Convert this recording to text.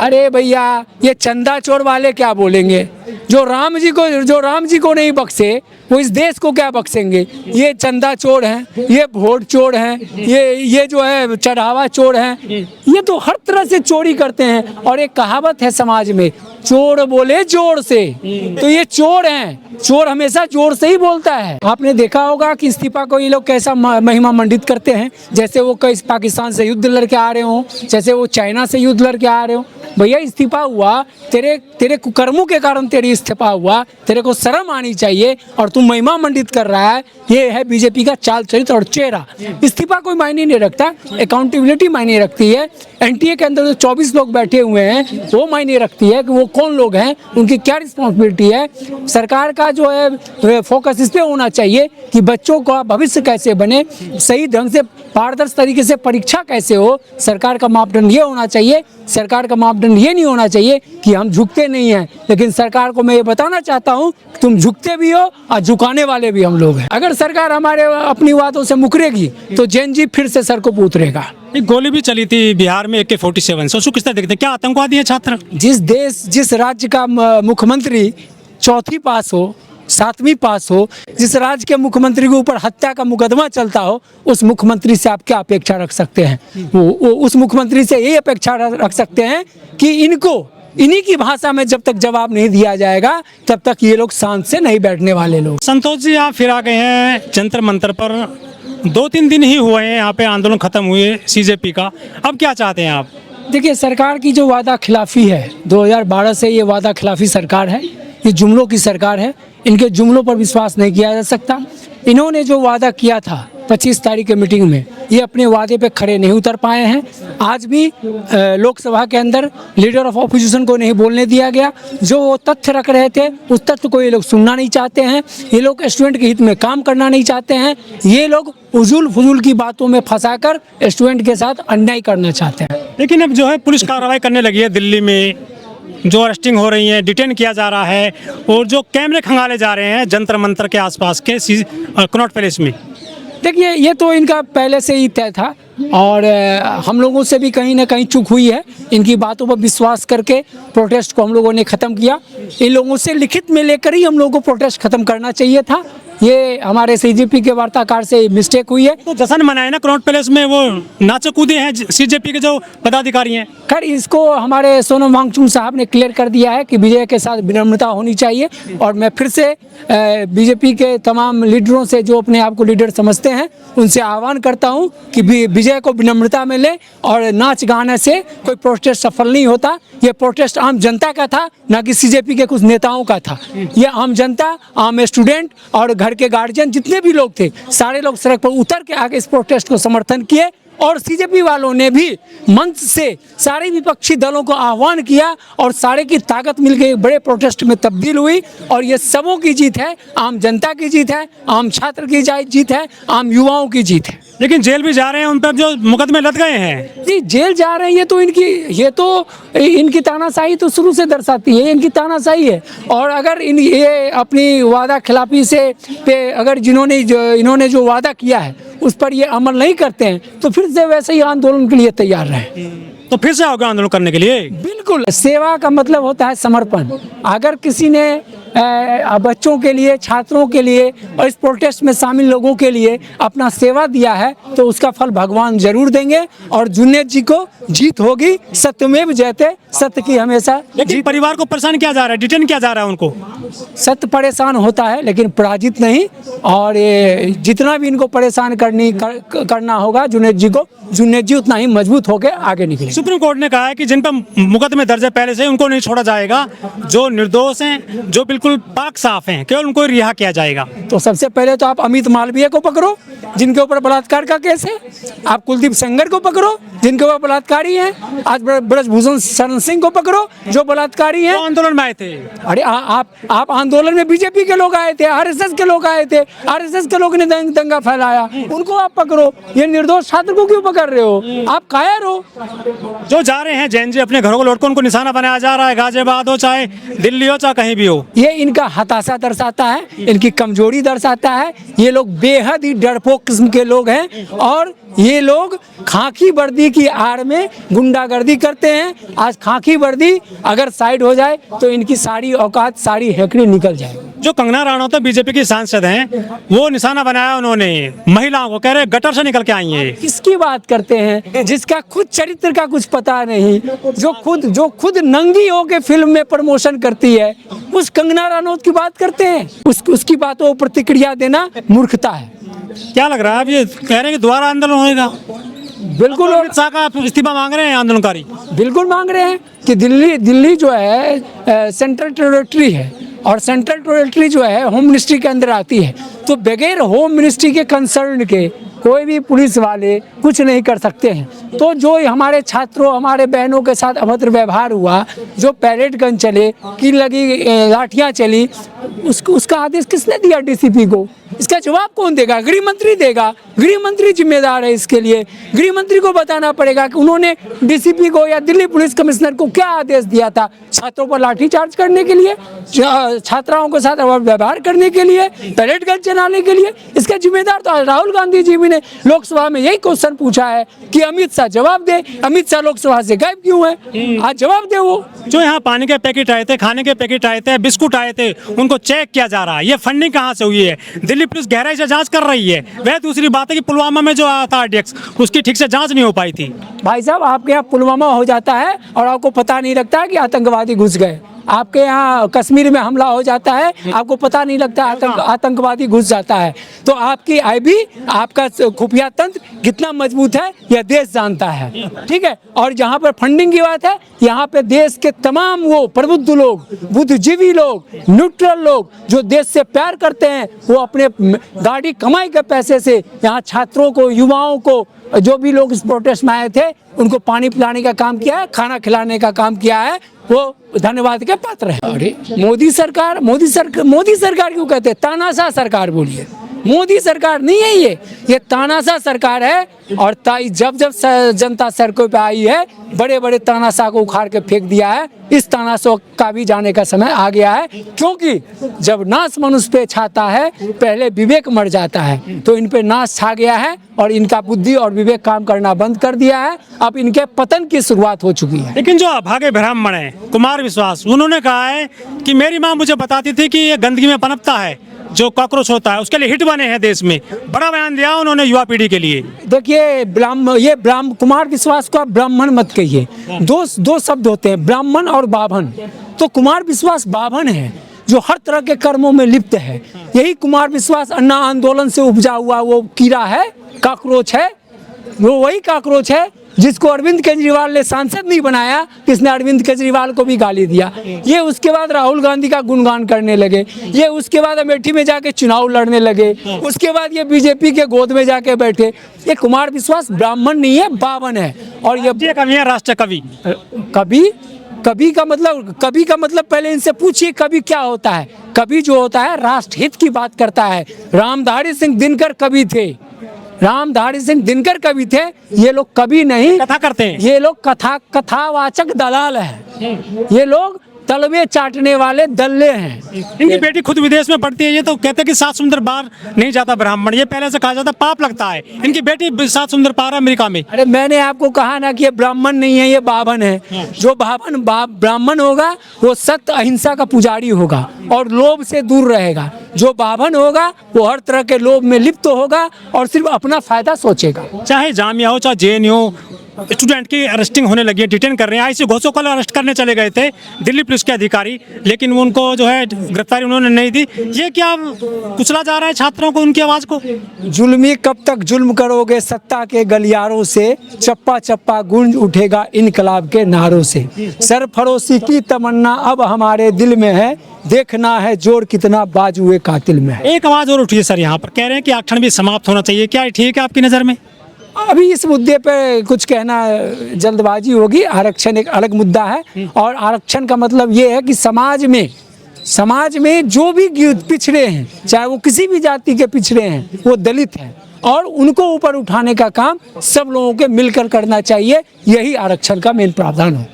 अरे भैया, ये चंदा चोर वाले क्या बोलेंगे? जो राम जी को नहीं बख्शे वो इस देश को क्या बख्शेंगे? ये चंदा चोर हैं, ये वोट चोर हैं, ये जो है चढ़ावा चोर हैं, ये तो हर तरह से चोरी करते हैं। और एक कहावत है समाज में, चोर बोले जोर से, तो ये चोर हैं। चोर हमेशा जोर से ही बोलता है। आपने देखा होगा कि इस्तीफा को ये लोग कैसा महिमा मंडित करते हैं, जैसे वो कई पाकिस्तान से युद्ध लड़के आ रहे हों, जैसे वो चाइना से युद्ध लड़के आ रहे हों। भैया, इस्तीफा हुआ तेरे कुकर्मों के कारण, तेरी इस्तीफा हुआ, तेरे को शर्म आनी चाहिए और तू महिमा मंडित कर रहा है। ये है बीजेपी का चाल चरित्र और चेहरा। इस्तीफा कोई मायने नहीं रखता, अकाउंटेबिलिटी मायने रखती है। एनटीए के अंदर जो 24 लोग बैठे हुए हैं वो मायने रखती है कि वो कौन लोग हैं, उनकी क्या रिस्पॉन्सिबिलिटी है। सरकार का जो है फोकस इस पे होना चाहिए कि बच्चों का भविष्य कैसे बने, सही ढंग से पारदर्शी तरीके से परीक्षा कैसे हो। सरकार का मापदंड ये होना चाहिए। सरकार का मापदंड ये नहीं होना चाहिए कि हम झुकते नहीं हैं, लेकिन सरकार को मैं ये बताना चाहता हूँ तुम झुकते भी हो और झुकाने वाले भी हम लोग हैं। अगर सरकार हमारे अपनी बातों से मुकरेगी तो जैन जी फिर से सर को उतरेगा। एक गोली भी चली थी बिहार में AK-47 से, उसको किस तरह देखते हैं? क्या आतंकवादी है छात्र? जिस राज्य का मुख्यमंत्री चौथी पास हो, 7वीं पास हो, जिस राज्य के मुख्यमंत्री के ऊपर हत्या का मुकदमा चलता हो, उस मुख्यमंत्री से आप क्या अपेक्षा रख सकते हैं? वो उस मुख्यमंत्री से यही अपेक्षा रख सकते हैं कि इन्हीं की भाषा में जब तक जवाब नहीं दिया जाएगा तब तक ये लोग शांत से नहीं बैठने वाले लोग। संतोष जी, आप फिर आ गए हैं जंतर मंतर पर। 2-3 दिन ही हुए हैं यहाँ पे आंदोलन खत्म हुए CJP का, अब क्या चाहते हैं आप? देखिए, सरकार की जो वादा खिलाफी है, 2012 से ये वादा खिलाफी सरकार है, ये जुमलों की सरकार है। इनके जुमलों पर विश्वास नहीं किया जा सकता। इन्होंने जो वादा किया था 25 तारीख के मीटिंग में, ये अपने वादे पे खड़े नहीं उतर पाए हैं। आज भी लोकसभा के अंदर लीडर ऑफ ऑपोजिशन को नहीं बोलने दिया गया। जो वो तथ्य रख रहे थे उस तथ्य को ये लोग सुनना नहीं चाहते हैं। ये लोग स्टूडेंट के हित में काम करना नहीं चाहते हैं। ये लोग उजूल फजूल की बातों में फंसाकर स्टूडेंट के साथ अन्याय करना चाहते हैं। लेकिन अब जो है पुलिस कार्रवाई करने लगी है दिल्ली में, जो अरेस्टिंग हो रही है, डिटेन किया जा रहा है और जो कैमरे खंगाले जा रहे हैं जंतर मंतर के आसपास के कनॉट पैलेस में। देखिए, ये तो इनका पहले से ही तय था और हम लोगों से भी कहीं ना कहीं चूक हुई है। इनकी बातों पर विश्वास करके प्रोटेस्ट को हम लोगों ने ख़त्म किया। इन लोगों से लिखित में लेकर ही हम लोगों को प्रोटेस्ट ख़त्म करना चाहिए था। ये हमारे CJP के वार्ताकार से मिस्टेक हुई है। तो जश्न मनाए ना कनॉट पैलेस में, वो नाचे कूदे हैं CJP के जो पदाधिकारी हैं। खैर, इसको हमारे सोनम वांगचुक साहब ने क्लियर कर दिया है कि विजय के साथ विनम्रता होनी चाहिए। और मैं फिर से BJP के तमाम लीडरों से, जो अपने आप को लीडर समझते हैं, उनसे आह्वान करता हूं कि विजय को विनम्रता में ले और नाच गाने से कोई प्रोटेस्ट सफल नहीं होता। ये प्रोटेस्ट आम जनता का था, ना कि CJP के कुछ नेताओं का था। ये आम जनता, आम स्टूडेंट और घर के गार्जियन जितने भी लोग थे, सारे लोग सड़क पर उतर के आगे इस प्रोटेस्ट को समर्थन किए। और CJP वालों ने भी मंच से सारे विपक्षी दलों को आह्वान किया और सारे की ताकत मिलकर एक बड़े प्रोटेस्ट में तब्दील हुई। और ये सबों की जीत है, आम जनता की जीत है, आम छात्र की जीत है, आम युवाओं की जीत है। लेकिन जेल भी जा रहे हैं, उन पर जो मुकदमे लद गए हैं। जी, जेल जा रहे हैं, ये तो इनकी तानाशाही तो शुरू से दर्शाती है। इनकी तानाशाही है। और अगर ये अपनी वादा खिलाफी से पे अगर इन्होंने जो वादा किया है उस पर ये अमल नहीं करते हैं तो फिर से वैसे ही आंदोलन के लिए तैयार रहे। तो फिर से आओगे आंदोलन करने के लिए? बिल्कुल। सेवा का मतलब होता है समर्पण। अगर किसी ने बच्चों के लिए, छात्रों के लिए और इस प्रोटेस्ट में शामिल लोगों के लिए अपना सेवा दिया है तो उसका फल भगवान जरूर देंगे और जुन्नैद जी को जीत होगी। सत्यमेव जयते, सत्य की हमेशा। लेकिन परिवार को परेशान किया जा रहा है, डिटेन किया जा रहा है उनको। सत्य परेशान होता है लेकिन पराजित नहीं। और जितना भी इनको परेशान करना होगा जुन्नैद जी उतना ही मजबूत होकर आगे निकले। सुप्रीम कोर्ट ने कहा है कि जिन पर मुकदमे दर्ज है पहले से, उनको नहीं छोड़ा जाएगा। जो निर्दोष हैं, जो बिल्कुल पाक साफ हैं, केवल उनको रिहा किया जाएगा। तो सबसे पहले तो आप अमित मालवीय को पकड़ो जिनके ऊपर बलात्कार का केस है। आप कुलदीप सेंगर को पकड़ो जिनके ऊपर बलात्कारी है। आज ब्रजभूषण शरण सिंह को पकड़ो जो बलात्कारी है। आंदोलन में आए थे। अरे आप आंदोलन में BJP के लोग आए थे, RSS के लोग आए थे, RSS के लोग ने दंगा फैलाया, उनको आप पकड़ो। ये निर्दोष छात्र को क्यों पकड़ रहे हो? आप कायर हो। जो जा रहे हैं जैन जी अपने घरों को लौट कर, उनको निशाना बनाया जा रहा है। गाजियाबाद हो चाहे दिल्ली हो चाहे कहीं भी हो। ये इनका हताशा दर्शाता है, इनकी कमजोरी दर्शाता है। ये लोग बेहद ही डरपोक किस्म के लोग हैं और ये लोग खाकी वर्दी की आड़ में गुंडागर्दी करते हैं। आज खाकी वर्दी अगर साइड हो जाए तो इनकी सारी औकात, सारी हैकड़ी निकल जाएगी। जो कंगना राणौत बीजेपी की सांसद हैं, वो निशाना बनाया उन्होंने महिलाओं को, कह रहे गटर से निकल के आई हैं। किसकी बात करते हैं? जिसका खुद चरित्र का कुछ पता नहीं, जो खुद नंगी होके फिल्म में प्रमोशन करती है, उस कंगना राणौत की बात करते हैं। उसकी बातों पर प्रतिक्रिया देना मूर्खता है। क्या लग रहा है, अब ये कह रहे हैं कि दोबारा आंदोलन होगा? बिल्कुल। अमित शाह का इस्तीफा मांग रहे हैं आंदोलनकारी। बिल्कुल मांग रहे हैं कि दिल्ली जो है सेंट्रल टेरिटरी है और सेंट्रल टेरिटरी जो है होम मिनिस्ट्री के अंदर आती है, तो बगैर होम मिनिस्ट्री के कंसर्न के कोई भी पुलिस वाले कुछ नहीं कर सकते हैं। तो जो हमारे छात्रों, हमारे बहनों के साथ अभद्र व्यवहार हुआ, जो पैरेड गन चले, कील लगी, लाठियाँ चली, उसका आदेश किसने दिया डीसीपी को? इसका जवाब कौन देगा? गृह मंत्री देगा। गृह मंत्री जिम्मेदार है इसके लिए। गृह मंत्री को बताना पड़ेगा कि उन्होंने डीसीपी को या दिल्ली पुलिस कमिश्नर को क्या आदेश दिया था, छात्रों पर लाठीचार्ज करने के लिए, छात्राओं के साथ व्यवहार करने के लिए, पैरेड गन चलाने के लिए? इसका जिम्मेदार तो राहुल गांधी जी भी ने लोकसभा में यही क्वेश्चन पूछा है कि अमित शाह जवाब दे। अमित शाह लोकसभा से गायब क्यों है? आज जवाब दे वो। जो यहाँ पानी के पैकेट आए थे, खाने के पैकेट आए थे, बिस्कुट आए थे, उनको चेक किया जा रहा है। ये फंडिंग कहाँ से हुई है? दिल्ली पुलिस गहराई से जांच कर रही है। वह दूसरी बात है कि पुलवामा में जो आया था आरडीएक्स, उसकी ठीक से जांच नहीं हो पाई थी। भाई साहब, आपके यहाँ पुलवामा हो जाता है और आपको पता नहीं लगता है कि आतंकवादी घुस गए। आपके यहाँ कश्मीर में हमला हो जाता है, आपको पता नहीं लगता आतंकवादी घुस जाता है। तो आपकी आईबी, आपका खुफिया तंत्र कितना मजबूत है यह देश जानता है, ठीक है। और जहाँ पर फंडिंग की बात है, यहाँ पे देश के तमाम वो प्रबुद्ध लोग, बुद्धिजीवी लोग, न्यूट्रल लोग जो देश से प्यार करते हैं, वो अपने गाड़ी कमाई के पैसे से यहाँ छात्रों को, युवाओं को, जो भी लोग इस प्रोटेस्ट में आए थे, उनको पानी पिलाने का काम किया है, खाना खिलाने का काम किया है। वो धन्यवाद के पात्र है। अरे मोदी सरकार क्यों कहते हैं? तानाशाह सरकार बोलिए। मोदी सरकार नहीं है ये तानाशाह सरकार है। और जब जनता सड़कों पे आई है, बड़े बड़े तानाशाह को उखाड़ के फेंक दिया है। इस तानाशाह का भी जाने का समय आ गया है, क्योंकि जब नाश मनुष्य पे छाता है, पहले विवेक मर जाता है। तो इन पे नाश छा गया है और इनका बुद्धि और विवेक काम करना बंद कर दिया है। अब इनके पतन की शुरुआत हो चुकी है। लेकिन जो अभागे ब्राह्मण है, कुमार विश्वास, उन्होंने कहा है कि मेरी माँ मुझे बताती थी कि ये गंदगी में पनपता है, जो कॉकरोच होता है, उसके लिए हिट बने हैं देश में। बड़ा बयान दिया उन्होंने युवा पीढ़ी के लिए। देखिए, कुमार विश्वास को आप ब्राह्मण मत कहिए। दो शब्द होते हैं, ब्राह्मण और बाभन। तो कुमार विश्वास बाभन है, जो हर तरह के कर्मों में लिप्त है। यही कुमार विश्वास अन्ना आंदोलन से उपजा हुआ वो कीड़ा है, कॉकरोच है। वो वही कॉकरोच है जिसको अरविंद केजरीवाल ने सांसद नहीं बनाया, किसने अरविंद केजरीवाल को भी गाली दिया। ये उसके बाद राहुल गांधी का गुणगान करने लगे, ये उसके बाद अमेठी में जाके चुनाव लड़ने लगे, उसके बाद ये बीजेपी के गोद में जाके बैठे। ये कुमार विश्वास ब्राह्मण नहीं है, बावन है। और ये कवि है, राष्ट्र कवि। कवि का मतलब पहले इनसे पूछिए कवि क्या होता है। कवि जो होता है राष्ट्रहित की बात करता है। रामधारी सिंह दिनकर कवि थे, रामधारी सिंह दिनकर कवि थे। ये लोग कवि नहीं, कथा करते हैं। ये लोग कथावाचक दलाल हैं। ये लोग तलवे चाटने वाले दल्ले हैं। इनकी बेटी खुद विदेश में पढ़ती है। ये तो कहते हैं कि 7 समुद्र पार नहीं जाता ब्राह्मण। ये पहले से कहा जाता, पाप लगता है। इनकी बेटी 7 समुद्र पार है अमेरिका में। अरे मैंने आपको कहा ना कि ये ब्राह्मण नहीं है, ये बाभन है। जो ब्राह्मण होगा वो सत्य अहिंसा का पुजारी होगा और लोभ से दूर रहेगा। जो बाभन होगा वो हर तरह के लोभ में लिप्त होगा और सिर्फ अपना फायदा सोचेगा। चाहे जामिया हो, चाहे जेएनयू हो, स्टूडेंट की अरेस्टिंग होने लगी है, डिटेन कर रहे हैं। आईसी घोषो कल अरेस्ट करने चले गए थे दिल्ली पुलिस के अधिकारी, लेकिन उनको जो है गिरफ्तारी उन्होंने नहीं दी। ये क्या कुचला जा रहा है छात्रों को, उनकी आवाज़ को? जुल्मी कब तक जुल्म करोगे सत्ता के गलियारों से, चप्पा चप्पा गूंज उठेगा इनकलाब के नारों से। सरफरोशी की तमन्ना अब हमारे दिल में है, देखना है जोर कितना बाजुए कातिल में है। एक आवाज़ और उठी है सर, यहाँ पर कह रहे हैं कि आरक्षण भी समाप्त होना चाहिए। क्या ठीक है आपकी नज़र में? अभी इस मुद्दे पे कुछ कहना जल्दबाजी होगी। आरक्षण एक अलग मुद्दा है और आरक्षण का मतलब ये है कि समाज में जो भी पिछड़े हैं, चाहे वो किसी भी जाति के पिछड़े हैं, वो दलित हैं, और उनको ऊपर उठाने का काम सब लोगों के मिलकर करना चाहिए। यही आरक्षण का मेन प्रावधान है।